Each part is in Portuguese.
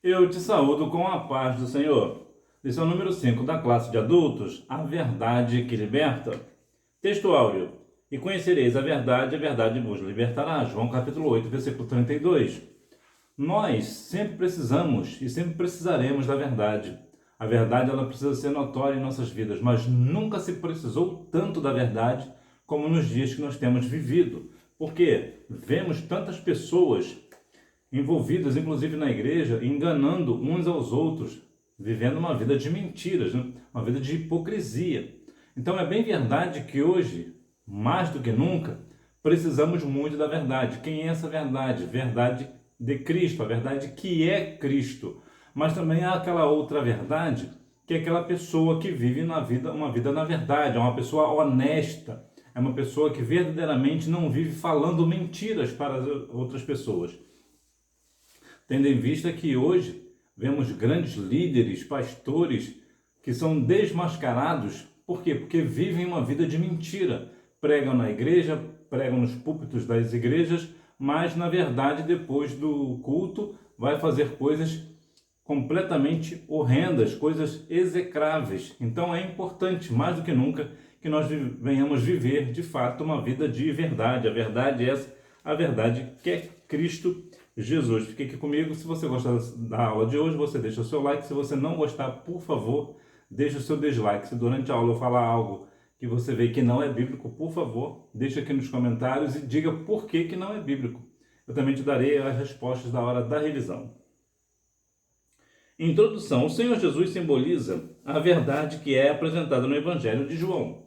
Eu te saúdo com a paz do Senhor. Lição número 5 da classe de adultos, a verdade que liberta. Texto áureo. E conhecereis a verdade vos libertará. João capítulo 8, versículo 32. Nós sempre precisamos e sempre precisaremos da verdade. A verdade ela precisa ser notória em nossas vidas, mas nunca se precisou tanto da verdade como nos dias que nós temos vivido. Porque vemos tantas pessoas envolvidas, inclusive na igreja, enganando uns aos outros, vivendo uma vida de mentiras, né? Uma vida de hipocrisia. Então é bem verdade que hoje, mais do que nunca, precisamos muito da verdade. Quem é essa verdade? Verdade de Cristo, a verdade que é Cristo. Mas também há aquela outra verdade, que é aquela pessoa que vive na vida, uma vida na verdade, é uma pessoa honesta, é uma pessoa que verdadeiramente não vive falando mentiras para as outras pessoas. Tendo em vista que hoje vemos grandes líderes, pastores, que são desmascarados. Por quê? Porque vivem uma vida de mentira. Pregam na igreja, pregam nos púlpitos das igrejas, mas na verdade depois do culto vai fazer coisas completamente horrendas, coisas execráveis. Então é importante, mais do que nunca, que nós venhamos viver de fato uma vida de verdade. A verdade é essa, a verdade que é Cristo Jesus. Fique aqui comigo. Se você gostar da aula de hoje, você deixa o seu like. Se você não gostar, por favor, deixa o seu dislike. Se durante a aula eu falar algo que você vê que não é bíblico, por favor, deixa aqui nos comentários e diga por que não é bíblico. Eu também te darei as respostas da hora da revisão. Introdução. O Senhor Jesus simboliza a verdade que é apresentada no Evangelho de João.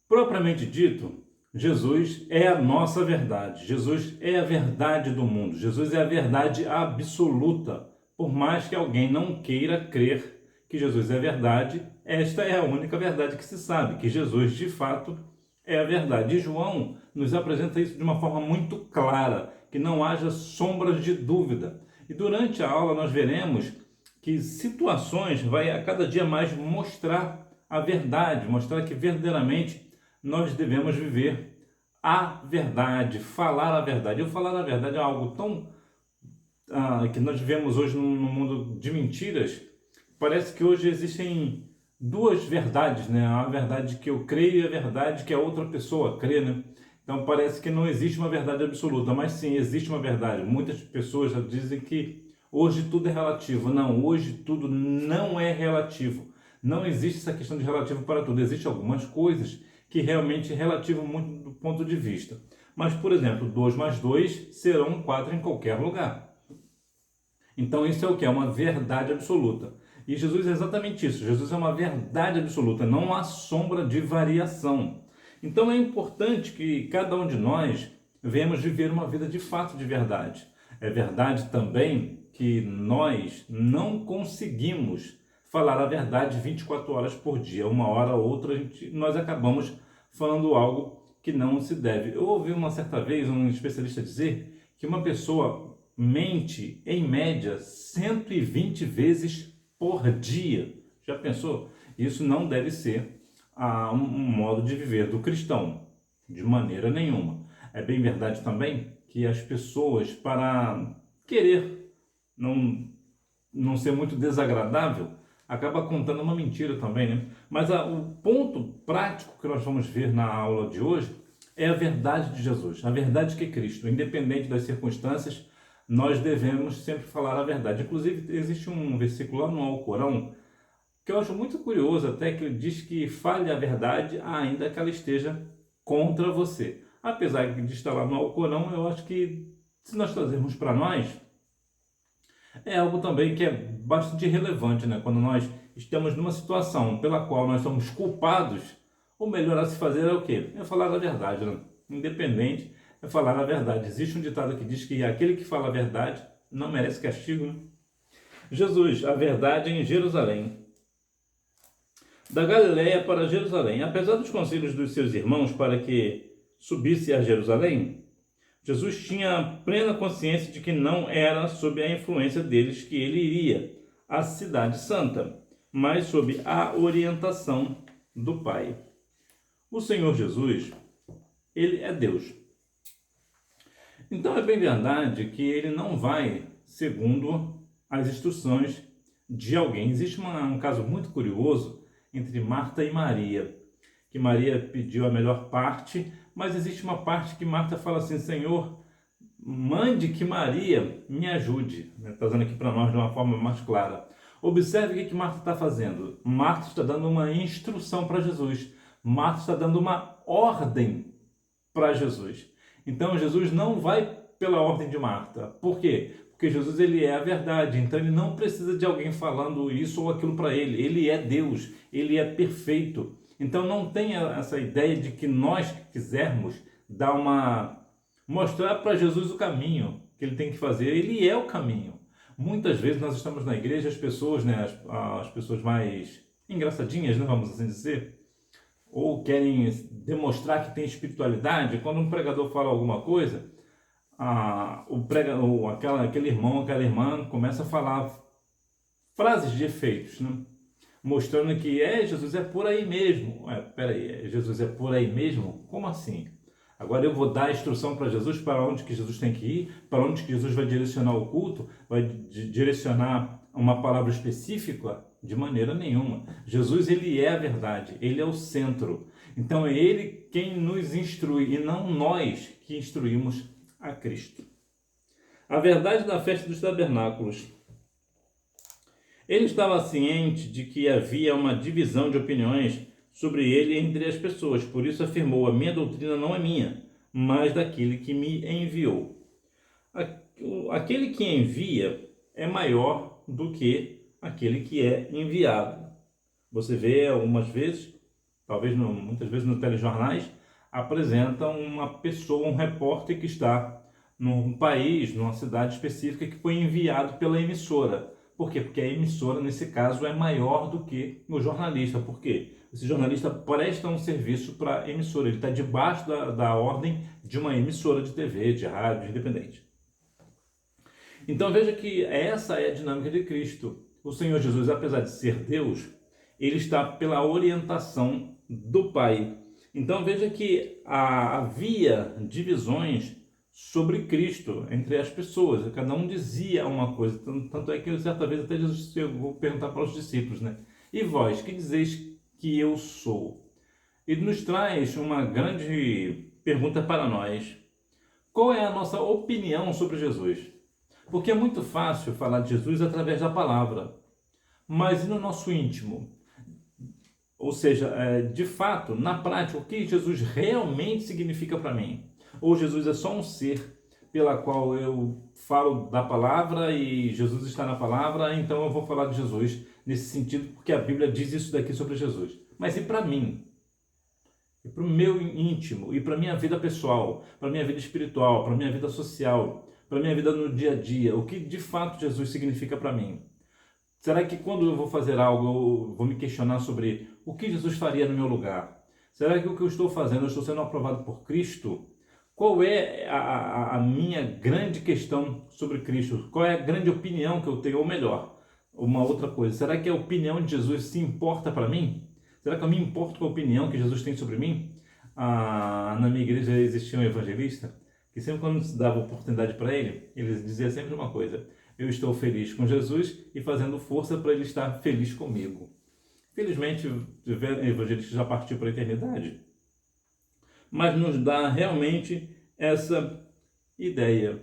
Propriamente dito, Jesus é a nossa verdade. Jesus é a verdade do mundo. Jesus é a verdade absoluta. Por mais que alguém não queira crer que Jesus é verdade, esta é a única verdade que se sabe, que Jesus de fato é a verdade. E João nos apresenta isso de uma forma muito clara, que não haja sombras de dúvida. E durante a aula nós veremos que situações vai a cada dia mais mostrar a verdade, mostrar que verdadeiramente nós devemos viver a verdade, falar a verdade. Eu falar a verdade é algo tão que nós vivemos hoje num mundo de mentiras. Parece que hoje existem duas verdades, né? A verdade que eu creio e a verdade que a outra pessoa crê, né? Então parece que não existe uma verdade absoluta, mas sim, existe uma verdade. Muitas pessoas já dizem que hoje tudo é relativo. Não, hoje tudo não é relativo. Não existe essa questão de relativo para tudo. Existem algumas coisas que realmente relativam muito do ponto de vista. Mas, por exemplo, 2 mais 2 serão 4 em qualquer lugar. Então isso é o que? É uma verdade absoluta. E Jesus é exatamente isso. Jesus é uma verdade absoluta. Não há sombra de variação. Então é importante que cada um de nós venhamos viver uma vida de fato de verdade. É verdade também que nós não conseguimos falar a verdade 24 horas por dia. Uma hora ou outra nós acabamos falando algo que não se deve. Eu ouvi uma certa vez um especialista dizer que uma pessoa mente, em média, 120 vezes por dia. Já pensou? Isso não deve ser um modo de viver do cristão, de maneira nenhuma. É bem verdade também que as pessoas, para querer não ser muito desagradável, acaba contando uma mentira também, né? Mas o ponto prático que nós vamos ver na aula de hoje é a verdade de Jesus, a verdade que é Cristo. Independente das circunstâncias, nós devemos sempre falar a verdade. Inclusive, existe um versículo lá no Alcorão que eu acho muito curioso, até que diz que fale a verdade ainda que ela esteja contra você. Apesar de estar lá no Alcorão, eu acho que se nós trazermos para nós, é algo também que é bastante relevante, né? Quando nós estamos numa situação pela qual nós somos culpados, o melhor a se fazer é o quê? É falar a verdade, né? Independente, é falar a verdade. Existe um ditado que diz que aquele que fala a verdade não merece castigo, né? Jesus, a verdade em Jerusalém. Da Galiléia para Jerusalém. Apesar dos conselhos dos seus irmãos para que subisse a Jerusalém, Jesus tinha plena consciência de que não era sob a influência deles que ele iria à cidade santa, mas sob a orientação do Pai. O Senhor Jesus, ele é Deus. Então é bem verdade que ele não vai segundo as instruções de alguém. Existe um caso muito curioso entre Marta e Maria, que Maria pediu a melhor parte, mas existe uma parte que Marta fala assim: Senhor, mande que Maria me ajude. Está dando aqui para nós de uma forma mais clara. Observe o que Marta está fazendo. Marta está dando uma instrução para Jesus. Marta está dando uma ordem para Jesus. Então Jesus não vai pela ordem de Marta. Por quê? Porque Jesus, ele é a verdade. Então ele não precisa de alguém falando isso ou aquilo para ele. Ele é Deus. Ele é perfeito. Então não tenha essa ideia de que nós quisermos mostrar para Jesus o caminho que ele tem que fazer. Ele é o caminho. Muitas vezes nós estamos na igreja, as pessoas, né, as pessoas mais engraçadinhas, né, vamos assim dizer, ou querem demonstrar que tem espiritualidade. Quando um pregador fala alguma coisa, aquele irmão, aquela irmã começa a falar frases de efeitos, né? Mostrando que Jesus é por aí mesmo. Peraí, Jesus é por aí mesmo? Como assim? Agora eu vou dar a instrução para Jesus, para onde que Jesus tem que ir, para onde que Jesus vai direcionar o culto, vai direcionar uma palavra específica? De maneira nenhuma. Jesus, ele é a verdade, ele é o centro. Então é ele quem nos instrui e não nós que instruímos a Cristo. A verdade da festa dos tabernáculos. Ele estava ciente de que havia uma divisão de opiniões sobre ele entre as pessoas, por isso afirmou: a minha doutrina não é minha, mas daquele que me enviou. Aquele que envia é maior do que aquele que é enviado. Você vê algumas vezes, talvez não, muitas vezes nos telejornais, apresentam uma pessoa, um repórter que está num país, numa cidade específica, que foi enviado pela emissora. Por quê? Porque a emissora, nesse caso, é maior do que o jornalista. Por quê? Esse jornalista presta um serviço para a emissora. Ele está debaixo da ordem de uma emissora de TV, de rádio, independente. Então veja que essa é a dinâmica de Cristo. O Senhor Jesus, apesar de ser Deus, ele está pela orientação do Pai. Então veja que havia divisões sobre Cristo entre as pessoas. Cada um dizia uma coisa. Tanto é que certa vez até Jesus chegou a perguntar para os discípulos, né? E vós, que dizeis que eu sou? Ele nos traz uma grande pergunta para nós. Qual é a nossa opinião sobre Jesus? Porque é muito fácil falar de Jesus através da palavra, mas e no nosso íntimo? Ou seja, de fato, na prática, o que Jesus realmente significa para mim? Ou Jesus é só um ser pela qual eu falo da palavra e Jesus está na palavra, então eu vou falar de Jesus nesse sentido, porque a Bíblia diz isso daqui sobre Jesus. Mas e para mim? E para o meu íntimo, e para a minha vida pessoal, para a minha vida espiritual, para a minha vida social, para a minha vida no dia a dia, o que de fato Jesus significa para mim? Será que quando eu vou fazer algo, eu vou me questionar sobre o que Jesus faria no meu lugar? Será que o que eu estou fazendo, eu estou sendo aprovado por Cristo? Qual é a minha grande questão sobre Cristo? Qual é a grande opinião que eu tenho? Ou melhor, uma outra coisa, será que a opinião de Jesus se importa para mim? Será que eu me importo com a opinião que Jesus tem sobre mim? Na minha igreja existia um evangelista que sempre quando se dava oportunidade para ele, ele dizia sempre uma coisa: eu estou feliz com Jesus e fazendo força para ele estar feliz comigo. Felizmente, o evangelista já partiu para a eternidade, mas nos dá realmente essa ideia.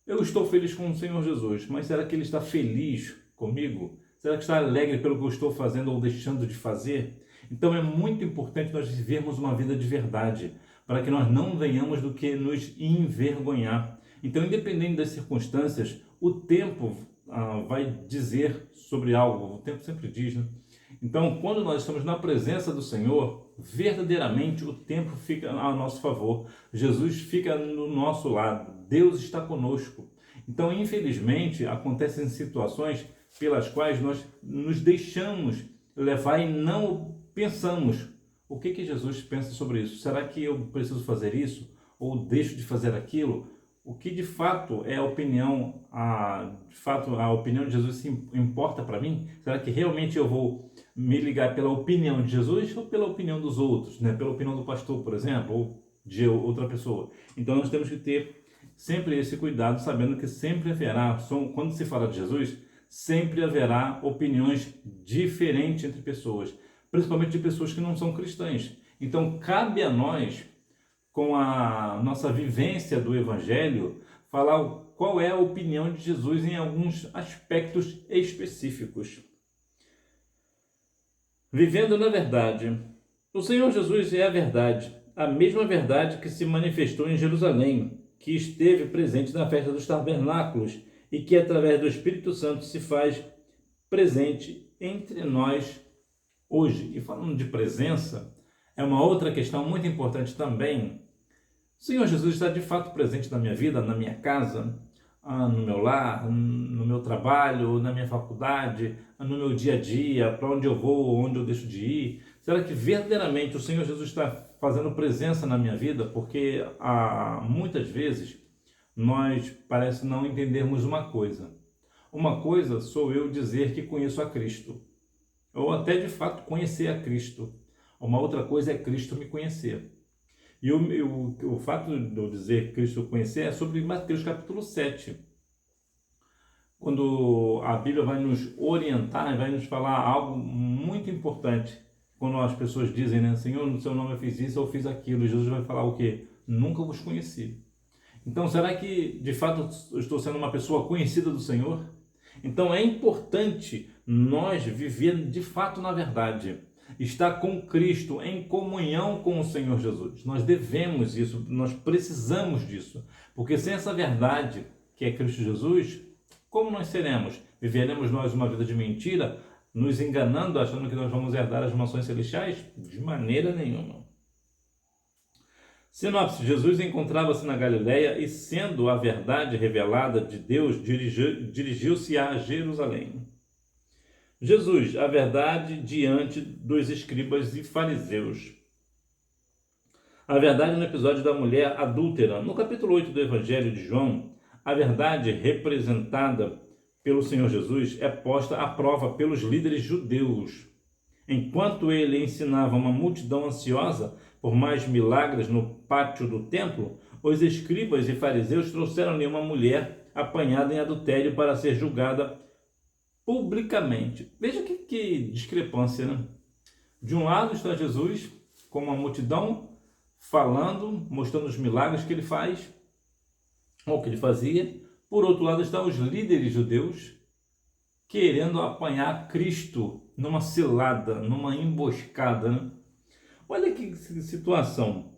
Eu estou feliz com o Senhor Jesus, mas será que ele está feliz comigo? Será que está alegre pelo que eu estou fazendo ou deixando de fazer? Então é muito importante nós vivermos uma vida de verdade, para que nós não venhamos do que nos envergonhar. Então, independente das circunstâncias, o tempo vai dizer sobre algo, o tempo sempre diz, né? Então, quando nós estamos na presença do Senhor, verdadeiramente o tempo fica a nosso favor. Jesus fica no nosso lado, Deus está conosco. Então, infelizmente, acontecem situações pelas quais nós nos deixamos levar e não pensamos. O que Jesus pensa sobre isso? Será que eu preciso fazer isso? Ou deixo de fazer aquilo? O que de fato é a opinião, a opinião de Jesus se importa para mim? Será que realmente eu vou me ligar pela opinião de Jesus ou pela opinião dos outros, né? Pela opinião do pastor, por exemplo, ou de outra pessoa? Então nós temos que ter sempre esse cuidado, sabendo que sempre haverá, quando se fala de Jesus, sempre haverá opiniões diferentes entre pessoas, principalmente de pessoas que não são cristãs. Então, cabe a nós, com a nossa vivência do Evangelho, falar qual é a opinião de Jesus em alguns aspectos específicos. Vivendo na verdade. O Senhor Jesus é a verdade, a mesma verdade que se manifestou em Jerusalém, que esteve presente na festa dos tabernáculos e que, através do Espírito Santo, se faz presente entre nós hoje. E falando de presença, é uma outra questão muito importante também. O Senhor Jesus está de fato presente na minha vida, na minha casa, no meu lar, no meu trabalho, na minha faculdade, no meu dia a dia, para onde eu vou, onde eu deixo de ir. Será que verdadeiramente o Senhor Jesus está fazendo presença na minha vida? Porque muitas vezes nós parece não entendermos uma coisa. Uma coisa sou eu dizer que conheço a Cristo, ou até de fato conhecer a Cristo. Uma outra coisa é Cristo me conhecer. E o fato de eu dizer Cristo conhecer é sobre Mateus capítulo 7. Quando a Bíblia vai nos orientar, vai nos falar algo muito importante. Quando as pessoas dizem, né, Senhor, no seu nome eu fiz isso, eu fiz aquilo. Jesus vai falar o quê? Nunca vos conheci. Então, será que de fato eu estou sendo uma pessoa conhecida do Senhor? Então é importante nós viver de fato na verdade. Estar com Cristo, em comunhão com o Senhor Jesus. Nós devemos isso, nós precisamos disso. Porque sem essa verdade, que é Cristo Jesus, como nós seremos? Viveremos nós uma vida de mentira, nos enganando, achando que nós vamos herdar as mansões celestiais? De maneira nenhuma. Sinopse: Jesus encontrava-se na Galileia e, sendo a verdade revelada de Deus, dirigiu-se a Jerusalém. Jesus, a verdade diante dos escribas e fariseus. A verdade no episódio da mulher adúltera. No capítulo 8 do Evangelho de João, a verdade representada pelo Senhor Jesus é posta à prova pelos líderes judeus. Enquanto ele ensinava uma multidão ansiosa por mais milagres no pátio do templo, os escribas e fariseus trouxeram-lhe uma mulher apanhada em adultério para ser julgada publicamente. Veja que discrepância, né? De um lado está Jesus com uma multidão falando, mostrando os milagres que ele faz, ou que ele fazia. Por outro lado estão os líderes judeus querendo apanhar Cristo numa cilada, numa emboscada, né? Olha que situação.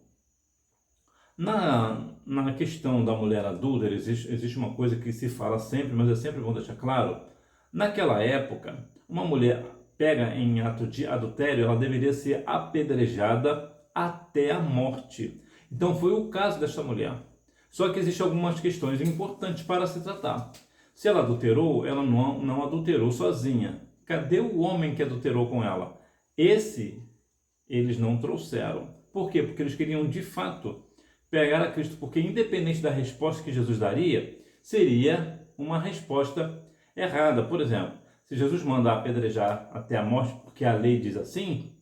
Na questão da mulher adúltera, existe uma coisa que se fala sempre, mas é sempre bom deixar claro. Naquela época, uma mulher pega em ato de adultério, ela deveria ser apedrejada até a morte. Então foi o caso desta mulher. Só que existem algumas questões importantes para se tratar. Se ela adulterou, ela não adulterou sozinha. Cadê o homem que adulterou com ela? Esse eles não trouxeram. Por quê? Porque eles queriam de fato pegar a Cristo, porque independente da resposta que Jesus daria, seria uma resposta errada. Por exemplo, se Jesus manda apedrejar até a morte, porque a lei diz assim,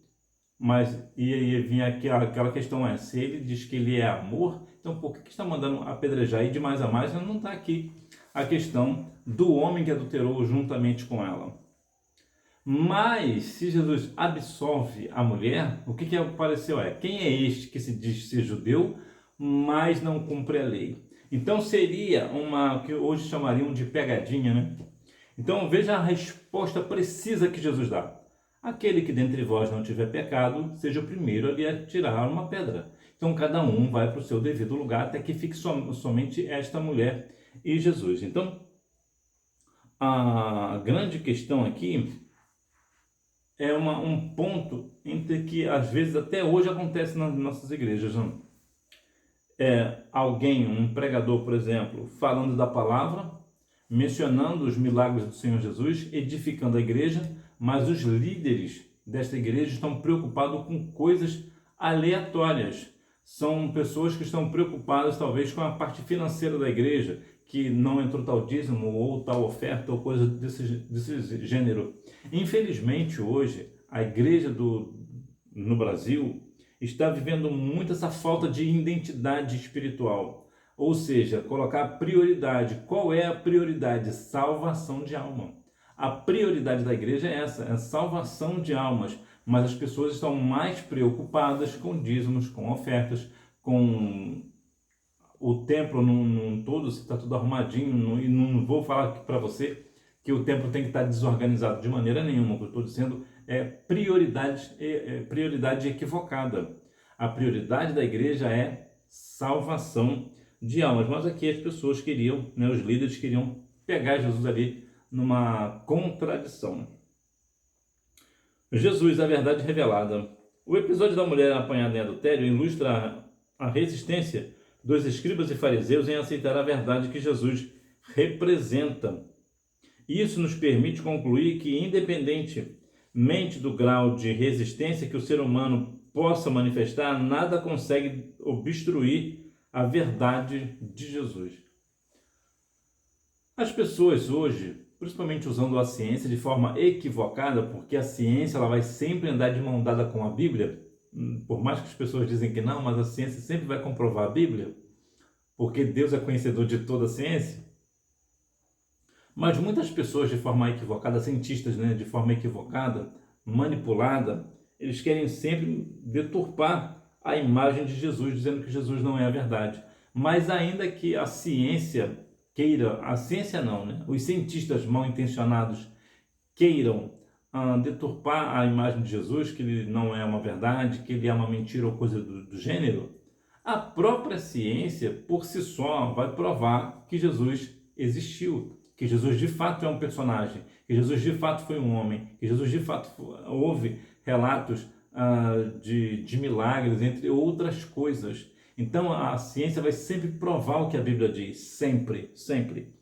mas ia vir aquela questão se ele diz que ele é amor, então por que está mandando apedrejar? E de mais a mais, não está aqui a questão do homem que adulterou juntamente com ela. Mas, se Jesus absolve a mulher, o que apareceu quem é este que se diz ser judeu, mas não cumpre a lei? Então seria uma, que hoje chamariam de pegadinha, né? Então veja a resposta precisa que Jesus dá. Aquele que dentre vós não tiver pecado, seja o primeiro a lhe atirar uma pedra. Então cada um vai para o seu devido lugar, até que fique somente esta mulher e Jesus. Então, a grande questão aqui é um ponto entre que às vezes até hoje acontece nas nossas igrejas. Não? Alguém, um pregador, por exemplo, falando da palavra, mencionando os milagres do Senhor Jesus, edificando a igreja, mas os líderes desta igreja estão preocupados com coisas aleatórias. São pessoas que estão preocupadas talvez com a parte financeira da igreja, que não entrou tal dízimo ou tal oferta ou coisa desse gênero. Infelizmente hoje a igreja no Brasil está vivendo muito essa falta de identidade espiritual. Ou seja, colocar prioridade. Qual é a prioridade? Salvação de alma. A prioridade da igreja é essa, é a salvação de almas. Mas as pessoas estão mais preocupadas com dízimos, com ofertas, com o templo num todo, se está tudo arrumadinho. E não vou falar para você que o templo tem que estar desorganizado de maneira nenhuma. O que eu estou dizendo é prioridade equivocada. A prioridade da igreja é salvação de almas. Mas aqui as pessoas queriam, né, os líderes queriam pegar Jesus ali numa contradição. Jesus, a verdade revelada. O episódio da mulher apanhada em adultério ilustra a resistência dos escribas e fariseus em aceitar a verdade que Jesus representa. Isso nos permite concluir que, independentemente do grau de resistência que o ser humano possa manifestar, nada consegue obstruir a verdade de Jesus. As pessoas hoje, principalmente usando a ciência de forma equivocada, porque a ciência ela vai sempre andar de mão dada com a Bíblia, por mais que as pessoas dizem que não, mas a ciência sempre vai comprovar a Bíblia, porque Deus é conhecedor de toda a ciência. Mas muitas pessoas de forma equivocada, cientistas, né, de forma equivocada, manipulada, eles querem sempre deturpar a imagem de Jesus, dizendo que Jesus não é a verdade. Mas ainda que a ciência queira, a ciência não, né? Os cientistas mal intencionados queiram deturpar a imagem de Jesus, que ele não é uma verdade, que ele é uma mentira ou coisa do gênero, a própria ciência, por si só, vai provar que Jesus existiu, que Jesus de fato é um personagem, que Jesus de fato foi um homem, que Jesus de fato houve relatos de milagres, entre outras coisas. Então a ciência vai sempre provar o que a Bíblia diz, sempre, sempre.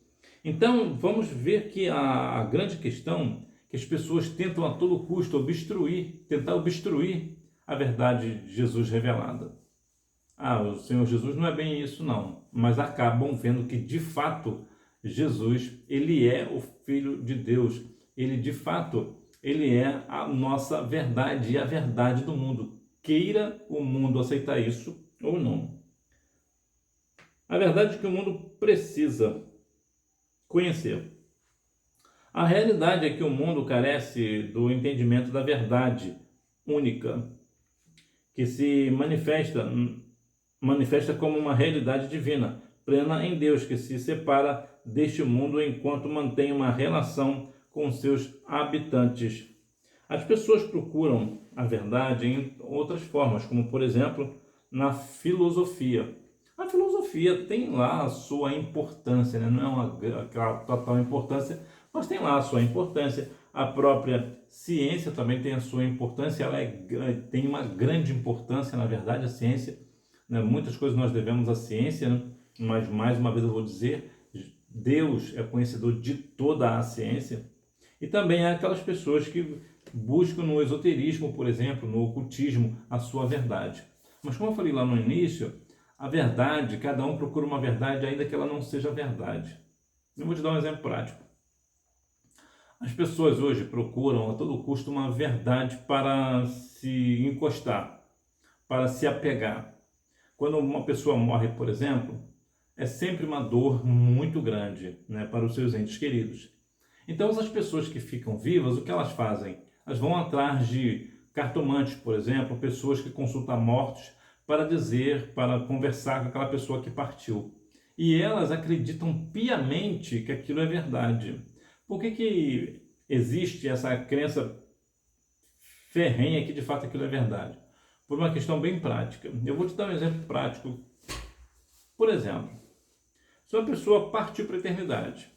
Então vamos ver que a grande questão é que as pessoas tentam a todo custo tentar obstruir a verdade de Jesus revelada. O Senhor Jesus não é bem isso não, mas acabam vendo que de fato Jesus, ele é o Filho de Deus, ele de fato, ele é a nossa verdade e a verdade do mundo, queira o mundo aceitar isso ou não. A verdade é que o mundo precisa conhecer. A realidade é que o mundo carece do entendimento da verdade única, que se manifesta como uma realidade divina, plena em Deus, que se separa deste mundo enquanto mantém uma relação com seus habitantes. As pessoas procuram a verdade em outras formas, como por exemplo na filosofia. A filosofia tem lá a sua importância, né? Não é aquela total importância, mas tem lá a sua importância. A própria ciência também tem a sua importância, tem uma grande importância, na verdade, a ciência. Né? Muitas coisas nós devemos à ciência, né? Mas mais uma vez eu vou dizer, Deus é conhecedor de toda a ciência. E também há aquelas pessoas que buscam no esoterismo, por exemplo, no ocultismo, a sua verdade. Mas como eu falei lá no início, a verdade, cada um procura uma verdade, ainda que ela não seja verdade. Eu vou te dar um exemplo prático. As pessoas hoje procuram a todo custo uma verdade para se encostar, para se apegar. Quando uma pessoa morre, por exemplo, é sempre uma dor muito grande, né, para os seus entes queridos. Então, as pessoas que ficam vivas, o que elas fazem? Elas vão atrás de cartomantes, por exemplo, pessoas que consultam mortos para conversar com aquela pessoa que partiu. E elas acreditam piamente que aquilo é verdade. Por que existe essa crença ferrenha que de fato aquilo é verdade? Por uma questão bem prática. Eu vou te dar um exemplo prático. Por exemplo, se uma pessoa partiu para a eternidade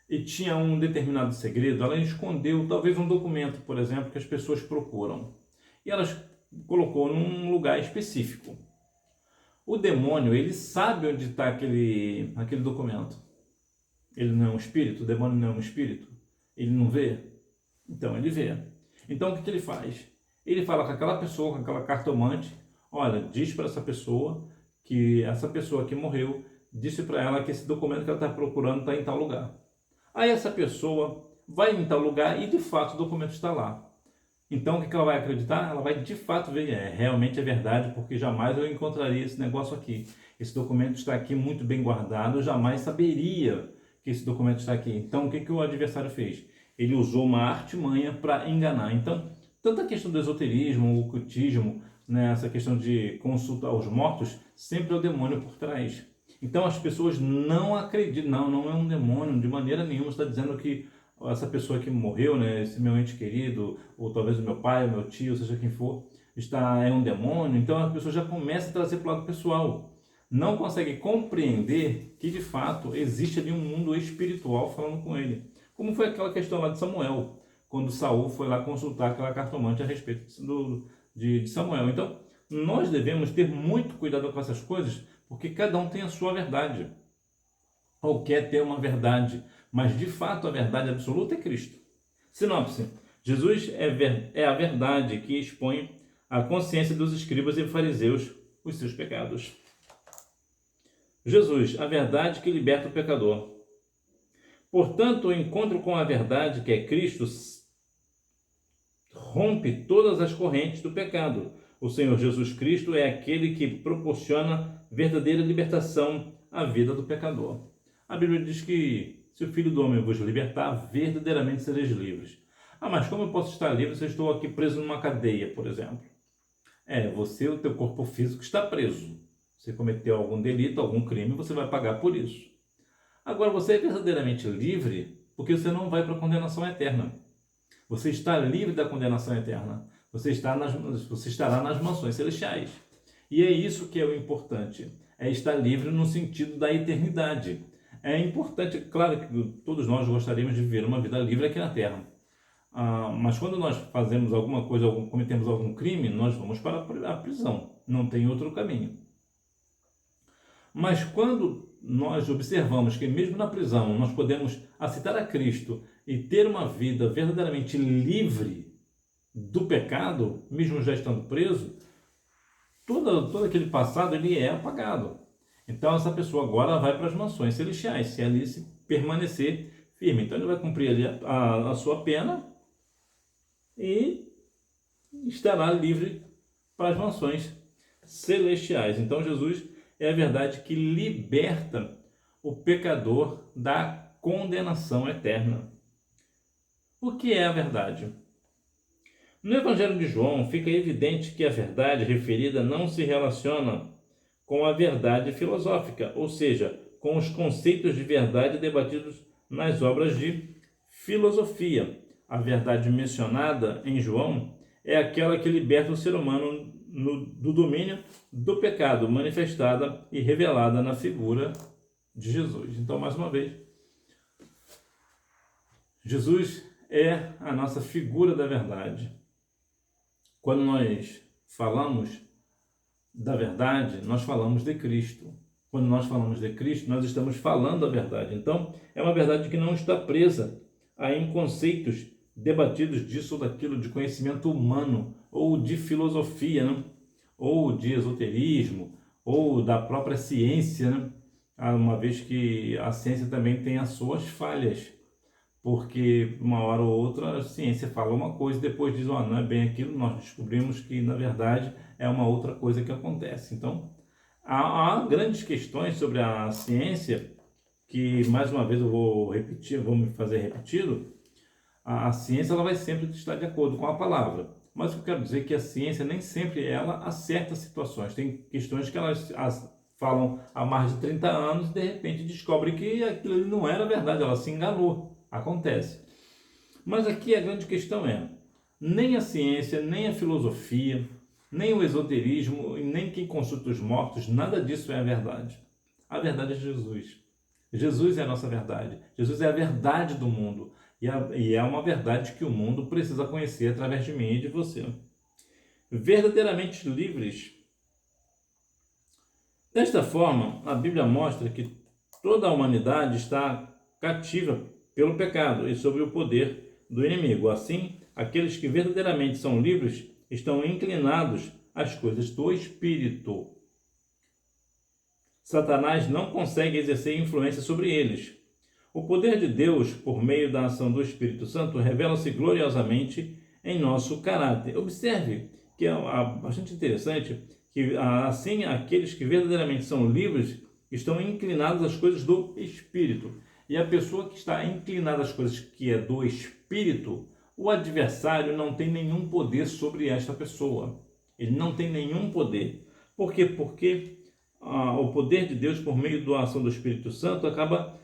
e tinha um determinado segredo, ela escondeu talvez um documento, por exemplo, que as pessoas procuram. E ela colocou num lugar específico. O demônio, ele sabe onde está aquele documento. Ele não é um espírito, o demônio não é um espírito. Ele não vê? Então ele vê. Então o que ele faz? Ele fala com aquela pessoa, com aquela cartomante, olha, diz para essa pessoa que essa pessoa que morreu, disse para ela que esse documento que ela está procurando está em tal lugar. Aí essa pessoa vai em tal lugar e de fato o documento está lá. Então, o que ela vai acreditar? Ela vai de fato ver, realmente é verdade, porque jamais eu encontraria esse negócio aqui. Esse documento está aqui muito bem guardado, eu jamais saberia que esse documento está aqui. Então, o que o adversário fez? Ele usou uma artimanha para enganar. Então, tanto a questão do esoterismo, o ocultismo, né, essa questão de consulta aos mortos, sempre é o demônio por trás. Então, as pessoas não acreditam, não é um demônio, de maneira nenhuma está dizendo que essa pessoa que morreu, né, esse meu ente querido, ou talvez o meu pai, o meu tio, seja quem for, é um demônio. Então a pessoa já começa a trazer para o lado pessoal. Não consegue compreender que de fato existe ali um mundo espiritual falando com ele. Como foi aquela questão lá de Samuel, quando Saul foi lá consultar aquela cartomante a respeito de Samuel. Então nós devemos ter muito cuidado com essas coisas, porque cada um tem a sua verdade, ou quer ter uma verdade, mas de fato a verdade absoluta é Cristo. Sinopse: Jesus é a verdade que expõe à consciência dos escribas e fariseus os seus pecados. Jesus, a verdade que liberta o pecador. Portanto, o encontro com a verdade, que é Cristo, rompe todas as correntes do pecado. O Senhor Jesus Cristo é aquele que proporciona verdadeira libertação à vida do pecador. A Bíblia diz que se o Filho do Homem vos libertar, verdadeiramente sereis livres. Ah, mas como eu posso estar livre se eu estou aqui preso numa cadeia, por exemplo? Você, o teu corpo físico está preso. Você cometeu algum delito, algum crime, você vai pagar por isso. Agora, você é verdadeiramente livre porque você não vai para a condenação eterna. Você está livre da condenação eterna. Você estará nas mansões celestiais. E é isso que é o importante. É estar livre no sentido da eternidade. É importante, claro que todos nós gostaríamos de viver uma vida livre aqui na Terra. Mas quando nós fazemos alguma coisa, cometemos algum crime, nós vamos para a prisão. Não tem outro caminho. Mas quando nós observamos que mesmo na prisão nós podemos aceitar a Cristo e ter uma vida verdadeiramente livre do pecado, mesmo já estando preso, todo aquele passado ele é apagado. Então essa pessoa agora vai para as mansões celestiais, se ali se permanecer firme. Então ele vai cumprir ali a sua pena e estará livre para as mansões celestiais. Então Jesus é a verdade que liberta o pecador da condenação eterna. O que é a verdade? No Evangelho de João fica evidente que a verdade referida não se relaciona com a verdade filosófica, ou seja, com os conceitos de verdade debatidos nas obras de filosofia. A verdade mencionada em João é aquela que liberta o ser humano do domínio do pecado, manifestada e revelada na figura de Jesus. Então, mais uma vez, Jesus é a nossa figura da verdade. Quando nós falamos da verdade, nós falamos de Cristo. Quando nós falamos de Cristo, nós estamos falando a verdade. Então, é uma verdade que não está presa em conceitos debatidos disso ou daquilo, de conhecimento humano, ou de filosofia, né? Ou de esoterismo, ou da própria ciência, né? Uma vez que a ciência também tem as suas falhas, porque uma hora ou outra a ciência fala uma coisa e depois diz, não é bem aquilo, nós descobrimos que na verdade é uma outra coisa que acontece. Então, há grandes questões sobre a ciência, que mais uma vez eu vou repetir, vou me fazer repetido. A ciência ela vai sempre estar de acordo com a palavra, mas o que eu quero dizer é que a ciência nem sempre ela acerta situações. Tem questões que elas falam há mais de 30 anos e de repente descobrem que aquilo não era verdade, ela se enganou. Acontece. Mas aqui a grande questão é, nem a ciência, nem a filosofia, nem o esoterismo, e nem quem consulta os mortos, nada disso é a verdade. A verdade é Jesus. Jesus é a nossa verdade. Jesus é a verdade do mundo. E é uma verdade que o mundo precisa conhecer através de mim e de você. Verdadeiramente livres. Desta forma, a Bíblia mostra que toda a humanidade está cativa pelo pecado e sob o poder do inimigo. Assim, aqueles que verdadeiramente são livres estão inclinados às coisas do Espírito. Satanás não consegue exercer influência sobre eles. O poder de Deus, por meio da ação do Espírito Santo, revela-se gloriosamente em nosso caráter. Observe que é bastante interessante que assim aqueles que verdadeiramente são livres estão inclinados às coisas do Espírito. E a pessoa que está inclinada às coisas que é do Espírito, o adversário não tem nenhum poder sobre esta pessoa. Ele não tem nenhum poder. Por quê? Porque o poder de Deus, por meio da ação do Espírito Santo, acaba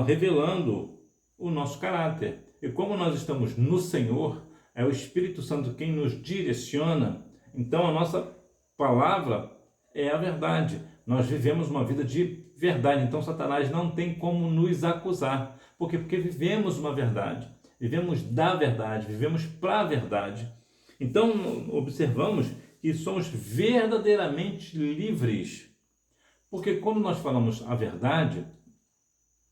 revelando o nosso caráter. E como nós estamos no Senhor, é o Espírito Santo quem nos direciona, então a nossa palavra é a verdade. Nós vivemos uma vida de verdade, então Satanás não tem como nos acusar. Por quê? Porque vivemos uma verdade, vivemos da verdade, vivemos para a verdade. Então observamos que somos verdadeiramente livres. Porque quando nós falamos a verdade,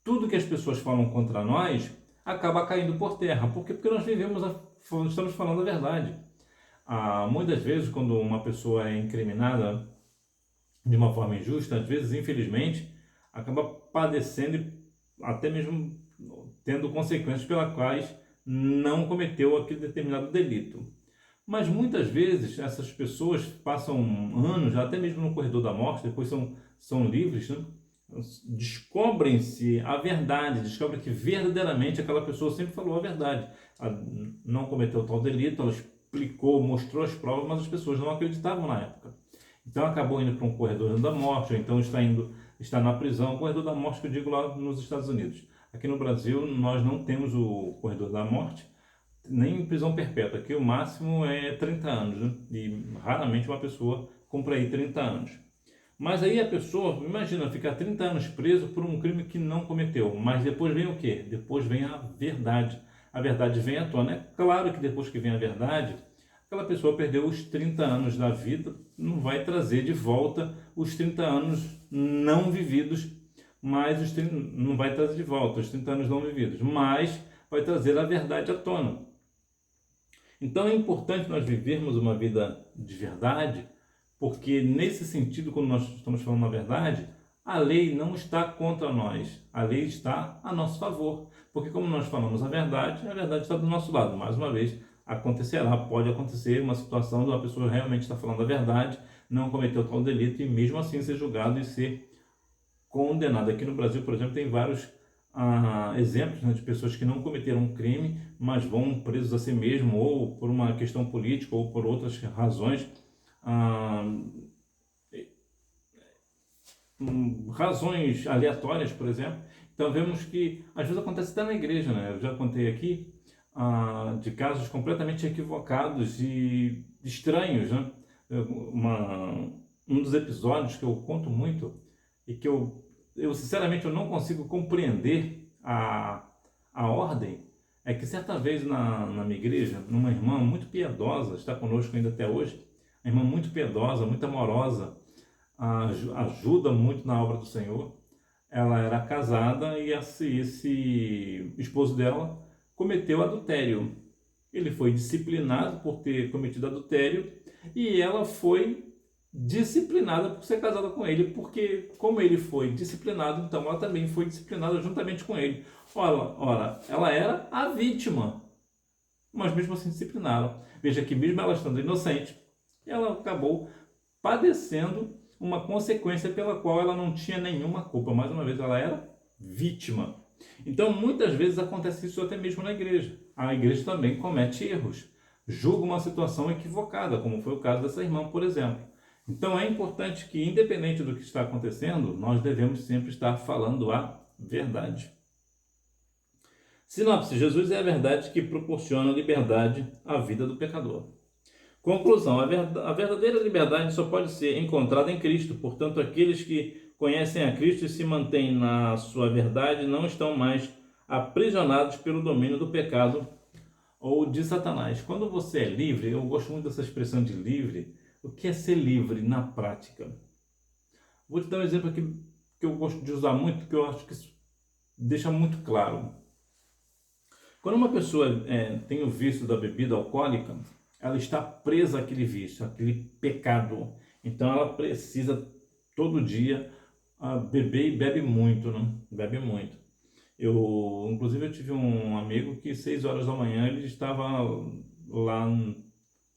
tudo que as pessoas falam contra nós acaba caindo por terra. Por quê? Porque nós estamos falando a verdade. Muitas vezes, quando uma pessoa é incriminada de uma forma injusta, às vezes, infelizmente, acaba padecendo e até mesmo tendo consequências pelas quais não cometeu aquele determinado delito. Mas muitas vezes essas pessoas passam anos, até mesmo no corredor da morte, depois são livres, né? Descobrem-se a verdade, descobrem que verdadeiramente aquela pessoa sempre falou a verdade. Ela não cometeu tal delito, ela explicou, mostrou as provas, mas as pessoas não acreditavam na época. Então acabou indo para um corredor da morte, ou então está na prisão, o corredor da morte que eu digo lá nos Estados Unidos. Aqui no Brasil nós não temos o corredor da morte, nem prisão perpétua, aqui o máximo é 30 anos, né? E raramente uma pessoa cumpre aí 30 anos. Mas aí a pessoa, imagina, ficar 30 anos preso por um crime que não cometeu. Mas depois vem o quê? Depois vem a verdade. A verdade vem à tona. É claro que depois que vem a verdade, aquela pessoa perdeu os 30 anos da vida, não vai trazer de volta os 30 anos não vividos, mas não vai trazer de volta os 30 anos não vividos, mas vai trazer a verdade à tona. Então é importante nós vivermos uma vida de verdade, porque nesse sentido, quando nós estamos falando a verdade, a lei não está contra nós, a lei está a nosso favor. Porque como nós falamos a verdade está do nosso lado. Mais uma vez, pode acontecer uma situação de uma pessoa realmente estar falando a verdade, não cometeu tal delito e mesmo assim ser julgado e ser condenado. Aqui no Brasil, por exemplo, tem vários exemplos, né, de pessoas que não cometeram um crime, mas vão presos a si mesmo, ou por uma questão política, ou por outras razões, razões aleatórias, por exemplo. Então vemos que às vezes acontece até na igreja, né? Eu já contei aqui de casos completamente equivocados e estranhos, né? Um dos episódios que eu conto muito e que eu sinceramente eu não consigo compreender a ordem, é que certa vez na minha igreja, uma irmã muito piedosa, está conosco ainda até hoje, uma irmã muito piedosa, muito amorosa, ajuda muito na obra do Senhor. Ela era casada e esse esposo dela cometeu adultério. Ele foi disciplinado por ter cometido adultério e ela foi disciplinada por ser casada com ele, porque como ele foi disciplinado, então ela também foi disciplinada juntamente com ele. Ora, ela era a vítima, mas mesmo assim disciplinaram. Veja que mesmo ela estando inocente, ela acabou padecendo uma consequência pela qual ela não tinha nenhuma culpa. Mais uma vez, ela era vítima. Então, muitas vezes acontece isso até mesmo na igreja. A igreja também comete erros, julga uma situação equivocada, como foi o caso dessa irmã, por exemplo. Então, é importante que, independente do que está acontecendo, nós devemos sempre estar falando a verdade. Sinopse: Jesus é a verdade que proporciona liberdade à vida do pecador. Conclusão: a verdadeira liberdade só pode ser encontrada em Cristo. Portanto, aqueles que conhecem a Cristo e se mantêm na sua verdade não estão mais aprisionados pelo domínio do pecado ou de Satanás. Quando você é livre, eu gosto muito dessa expressão de livre. O que é ser livre na prática? Vou te dar um exemplo aqui que eu gosto de usar muito, que eu acho que isso deixa muito claro. Quando uma pessoa tem o vício da bebida alcoólica, ela está presa àquele vício, àquele pecado. Então ela precisa todo dia beber e bebe muito, né? Bebe muito. Inclusive, eu tive um amigo que 6 horas da manhã ele estava lá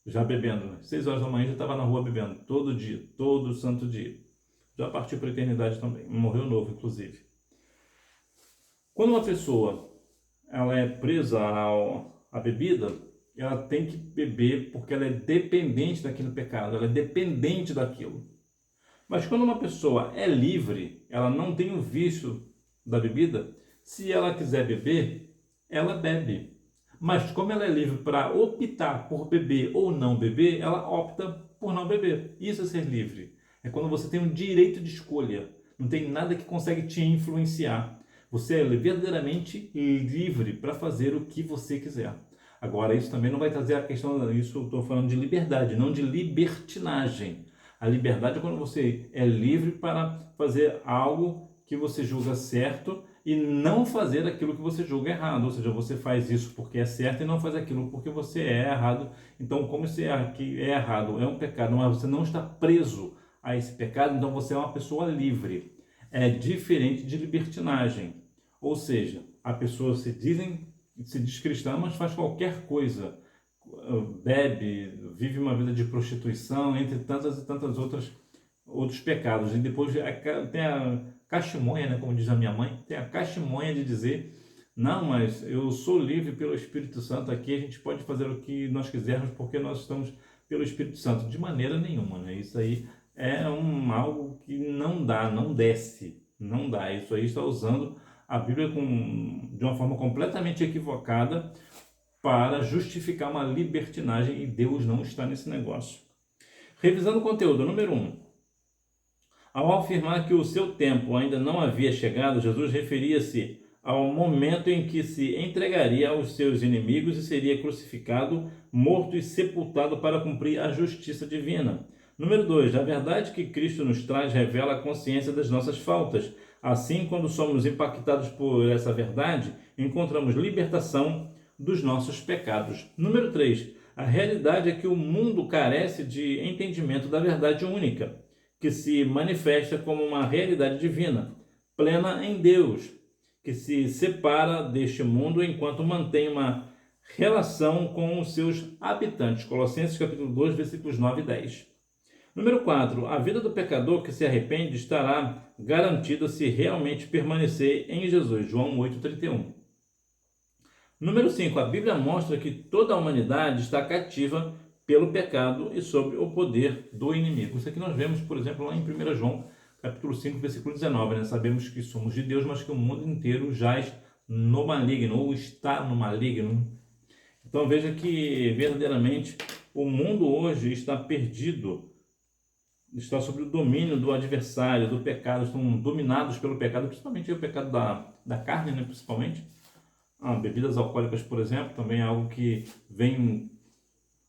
já bebendo, né? 6 horas da manhã já estava na rua bebendo, todo dia, todo santo dia. Já partiu para a eternidade também, morreu novo, inclusive. Quando uma pessoa ela é presa à bebida, ela tem que beber porque ela é dependente daquele pecado, ela é dependente daquilo. Mas quando uma pessoa é livre, ela não tem o vício da bebida, se ela quiser beber, ela bebe. Mas como ela é livre para optar por beber ou não beber, ela opta por não beber. Isso é ser livre. É quando você tem um direito de escolha. Não tem nada que consegue te influenciar. Você é verdadeiramente livre para fazer o que você quiser. Agora, isso também não vai trazer a questão, isso eu estou falando de liberdade, não de libertinagem. A liberdade é quando você é livre para fazer algo que você julga certo e não fazer aquilo que você julga errado. Ou seja, você faz isso porque é certo e não faz aquilo porque você é errado. Então, como você é errado, é um pecado, mas você não está preso a esse pecado, então você é uma pessoa livre. É diferente de libertinagem. Ou seja, a pessoa se diz cristã, mas faz qualquer coisa. Bebe, vive uma vida de prostituição, entre tantas e tantas outros pecados. E depois tem a caximonha, né, como diz a minha mãe, tem a caximonha de dizer: não, mas eu sou livre pelo Espírito Santo, aqui a gente pode fazer o que nós quisermos porque nós estamos pelo Espírito Santo. De maneira nenhuma, né? Isso aí é algo que não dá, não desce, não dá. Isso aí está usando a Bíblia de uma forma completamente equivocada para justificar uma libertinagem, e Deus não está nesse negócio. Revisando o conteúdo, número 1. Ao afirmar que o seu tempo ainda não havia chegado, Jesus referia-se ao momento em que se entregaria aos seus inimigos e seria crucificado, morto e sepultado para cumprir a justiça divina. Número 2. A verdade que Cristo nos traz revela a consciência das nossas faltas. Assim, quando somos impactados por essa verdade, encontramos libertação dos nossos pecados. Número 3. A realidade é que o mundo carece de entendimento da verdade única, que se manifesta como uma realidade divina, plena em Deus, que se separa deste mundo enquanto mantém uma relação com os seus habitantes. Colossenses capítulo 2, versículos 9 e 10. Número 4. A vida do pecador que se arrepende estará garantida se realmente permanecer em Jesus. João 8,31. Número 5. A Bíblia mostra que toda a humanidade está cativa pelo pecado e sob o poder do inimigo. Isso aqui nós vemos, por exemplo, lá em 1 João, capítulo 5, versículo 19. Né? Sabemos que somos de Deus, mas que o mundo inteiro jaz no maligno, ou está no maligno. Então veja que verdadeiramente o mundo hoje está perdido, está sob o domínio do adversário, do pecado, estão dominados pelo pecado, principalmente o pecado da carne, né? Principalmente. Bebidas alcoólicas, por exemplo, também é algo que vem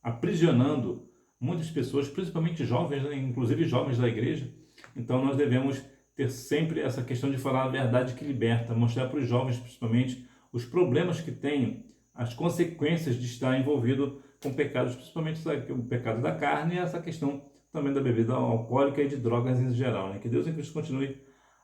aprisionando muitas pessoas, principalmente jovens, né? Inclusive jovens da igreja. Então nós devemos ter sempre essa questão de falar a verdade que liberta, mostrar para os jovens, principalmente, os problemas que têm, as consequências de estar envolvido com pecados, principalmente o pecado da carne e essa questão também da bebida alcoólica e de drogas em geral. Né? Que Deus em Cristo continue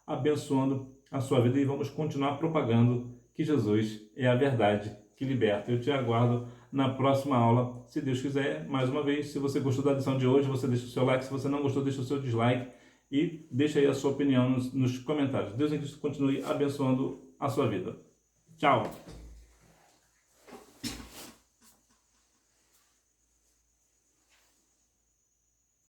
abençoando a sua vida e vamos continuar propagando que Jesus é a verdade que liberta. Eu te aguardo na próxima aula, se Deus quiser. Mais uma vez, se você gostou da lição de hoje, você deixa o seu like. Se você não gostou, deixa o seu dislike e deixa aí a sua opinião nos comentários. Deus em Cristo continue abençoando a sua vida. Tchau!